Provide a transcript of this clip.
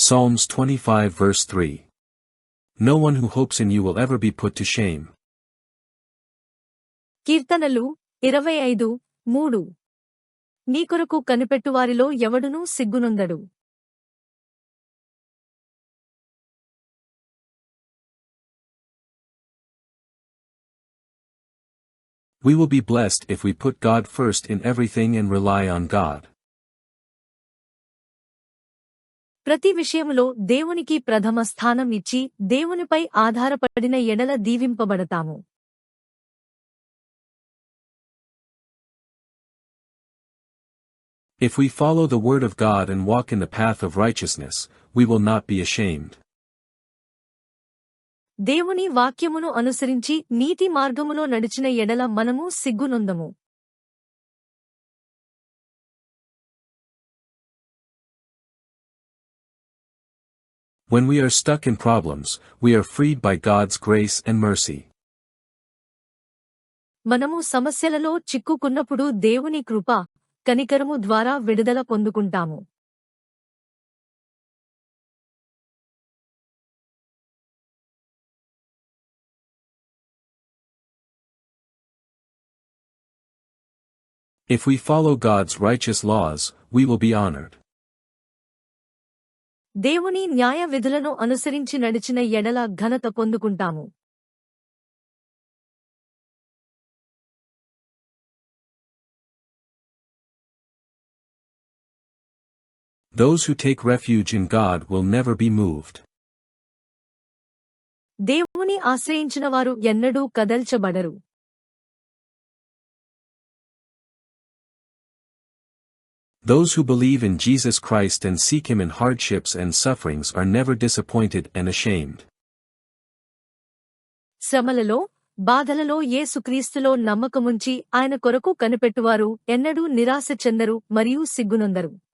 Psalms 25 verse 3. No one who hopes in you will ever be put to shame. కీర్తనలు 25:3. నీ కొరకు కనిపెట్టువారిలో ఎవడునూ సిగ్గునొందడు. We will be blessed if we put God first in everything and rely on God. ప్రతి విషయములో దేవునికి ప్రథమ స్థానం ఇచ్చి దేవునిపై ఆధారపడిన ఎడల దీవింపబడతాము. If we follow the word of God and walk in the path of righteousness, we will not be ashamed. దేవుని వాక్యమును అనుసరించి నీతి మార్గములో నడిచిన ఎడల మనము సిగ్గునొందము. When we are stuck in problems, we are freed by God's grace and mercy. మనము సమస్యలలో చిక్కుకున్నప్పుడు దేవుని కృప, కనికరము ద్వారా విడుదల పొందుకుంటాము. If we follow God's righteous laws, we will be honored. దేవుని న్యాయ విధులను అనుసరించి నడిచిన ఎడల ఘనత పొందుకుంటాము. Those who take refuge in God will never be moved. దేవుని ఆశ్రయించిన వారు ఎన్నడూ కదల్చబడరు. Those who believe in Jesus Christ and seek Him in hardships and sufferings are never disappointed and ashamed. శ్రమలలో, బాధలలో యేసుక్రీస్తులో నమ్మకముంచి ఆయన కొరకు కనిపెట్టువారు ఎన్నడూ నిరాశ చెందరు మరియు సిగ్గునొందరు.